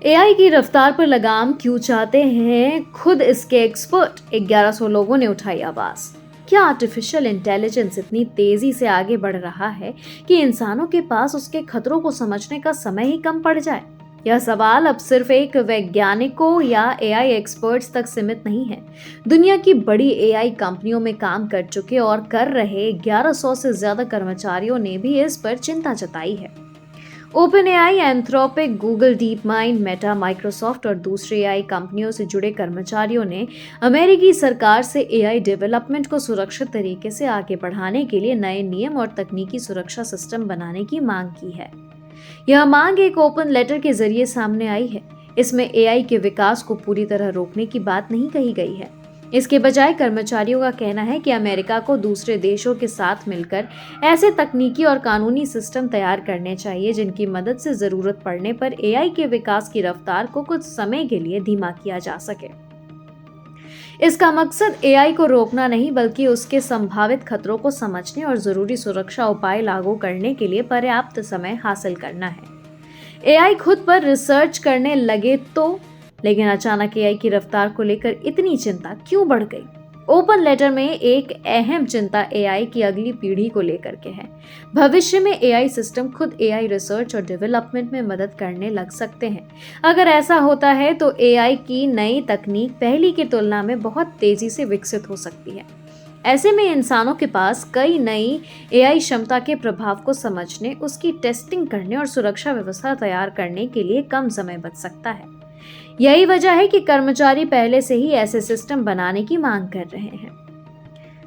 AI की रफ्तार पर लगाम क्यों चाहते हैं खुद इसके एक्सपर्ट 1100 लोगों ने उठाई आवाज। क्या आर्टिफिशियल इंटेलिजेंस इतनी तेजी से आगे बढ़ रहा है कि इंसानों के पास उसके खतरों को समझने का समय ही कम पड़ जाए? यह सवाल अब सिर्फ एक वैज्ञानिकों या एआई एक्सपर्ट्स तक सीमित नहीं है। दुनिया की बड़ी एआई कंपनियों में काम कर चुके और कर रहे 1100 से ज्यादा कर्मचारियों ने भी इस पर चिंता जताई है। Open AI, Anthropic, Google deep mind, Meta, Microsoft और दूसरी एआई कंपनियों से जुड़े कर्मचारियों ने अमेरिकी सरकार से एआई डेवलपमेंट को सुरक्षित तरीके से आगे बढ़ाने के लिए नए नियम और तकनीकी सुरक्षा सिस्टम बनाने की मांग की है। यह मांग एक ओपन लेटर के जरिए सामने आई है। इसमें एआई के विकास को पूरी तरह रोकने की बात नहीं कही गई है। इसके बजाय कर्मचारियों का कहना है कि अमेरिका को दूसरे देशों के साथ मिलकर ऐसे तकनीकी और कानूनी सिस्टम तैयार करने चाहिए जिनकी मदद से जरूरत पड़ने पर एआई के विकास की रफ्तार को कुछ समय के लिए धीमा किया जा सके। इसका मकसद एआई को रोकना नहीं बल्कि उसके संभावित खतरों को समझने और जरूरी सुरक्षा उपाय लागू करने के लिए पर्याप्त समय हासिल करना है। एआई खुद पर रिसर्च करने लगे तो, लेकिन अचानक एआई की रफ्तार को लेकर इतनी चिंता क्यों बढ़ गई? ओपन लेटर में एक अहम चिंता एआई की अगली पीढ़ी को लेकर के है। भविष्य में एआई सिस्टम खुद एआई रिसर्च और डेवलपमेंट में मदद करने लग सकते हैं। अगर ऐसा होता है तो एआई की नई तकनीक पहली की तुलना में बहुत तेजी से विकसित हो सकती है। ऐसे में इंसानों के पास कई नई एआई क्षमता के प्रभाव को समझने, उसकी टेस्टिंग करने और सुरक्षा व्यवस्था तैयार करने के लिए कम समय बच सकता है। यही वजह है कि कर्मचारी पहले से ही ऐसे सिस्टम बनाने की मांग कर रहे हैं।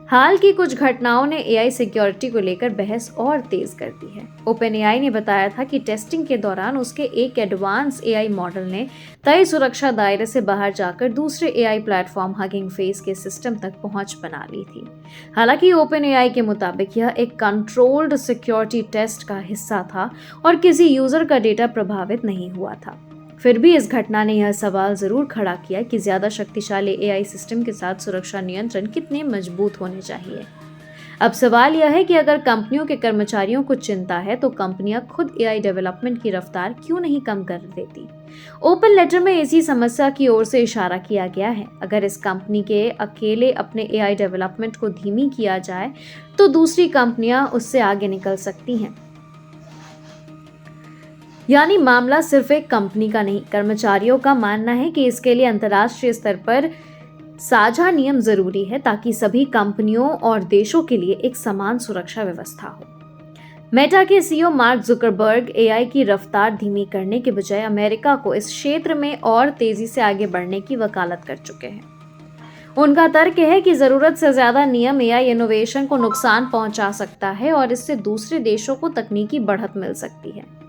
हाल की कुछ घटनाओं ने एआई सिक्योरिटी को लेकर बहस और तेज कर दी है। ओपन एआई ने बताया था कि टेस्टिंग के दौरान उसके एक एडवांस एआई मॉडल ने तय सुरक्षा दायरे से बाहर जाकर दूसरे एआई प्लेटफॉर्म हगिंग फेस के सिस्टम तक पहुंच बना ली थी। हालांकि ओपन एआई के मुताबिक यह एक कंट्रोल्ड सिक्योरिटी टेस्ट का हिस्सा था और किसी यूजर का डेटा प्रभावित नहीं हुआ था। फिर भी इस घटना ने यह सवाल जरूर खड़ा किया कि ज्यादा शक्तिशाली एआई सिस्टम के साथ सुरक्षा नियंत्रण कितने मजबूत होने चाहिए। अब सवाल यह है कि अगर कंपनियों के कर्मचारियों को चिंता है तो कंपनियां खुद एआई डेवलपमेंट की रफ्तार क्यों नहीं कम कर देती? ओपन लेटर में इसी समस्या की ओर से इशारा किया गया है। अगर इस कंपनी के अकेले अपने एआई डेवलपमेंट को धीमी किया जाए तो दूसरी कंपनियां उससे आगे निकल सकती हैं। यानी मामला सिर्फ एक कंपनी का नहीं। कर्मचारियों का मानना है कि इसके लिए अंतर्राष्ट्रीय स्तर पर साझा नियम जरूरी है ताकि सभी कंपनियों और देशों के लिए एक समान सुरक्षा व्यवस्था हो। मेटा के सीईओ मार्क जुकरबर्ग एआई की रफ्तार धीमी करने के बजाय अमेरिका को इस क्षेत्र में और तेजी से आगे बढ़ने की वकालत कर चुके हैं। उनका तर्क है कि जरूरत से ज्यादा नियम एआई इनोवेशन को नुकसान पहुंचा सकता है और इससे दूसरे देशों को तकनीकी बढ़त मिल सकती है।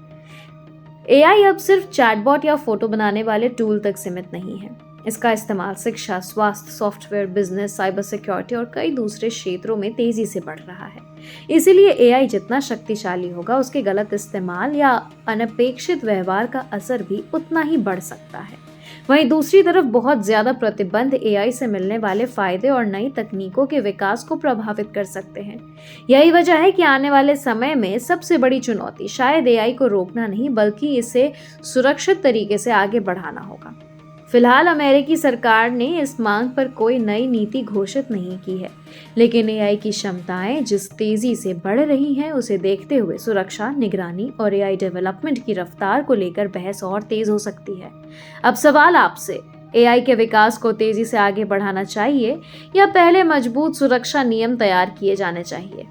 एआई अब सिर्फ चैटबॉट या फोटो बनाने वाले टूल तक सीमित नहीं है। इसका इस्तेमाल शिक्षा, स्वास्थ्य, सॉफ्टवेयर, बिजनेस, साइबर सिक्योरिटी और कई दूसरे क्षेत्रों में तेजी से बढ़ रहा है। इसीलिए एआई जितना शक्तिशाली होगा, उसके गलत इस्तेमाल या अनपेक्षित व्यवहार का असर भी उतना ही बढ़ सकता है। वहीं दूसरी तरफ बहुत ज्यादा प्रतिबंध एआई से मिलने वाले फायदे और नई तकनीकों के विकास को प्रभावित कर सकते हैं। यही वजह है कि आने वाले समय में सबसे बड़ी चुनौती शायद एआई को रोकना नहीं बल्कि इसे सुरक्षित तरीके से आगे बढ़ाना होगा। फिलहाल अमेरिकी सरकार ने इस मांग पर कोई नई नीति घोषित नहीं की है, लेकिन एआई की क्षमताएं जिस तेजी से बढ़ रही हैं, उसे देखते हुए सुरक्षा, निगरानी और एआई डेवलपमेंट की रफ्तार को लेकर बहस और तेज हो सकती है। अब सवाल आपसे, एआई के विकास को तेजी से आगे बढ़ाना चाहिए या पहले मजबूत सुरक्षा नियम तैयार किए जाने चाहिए?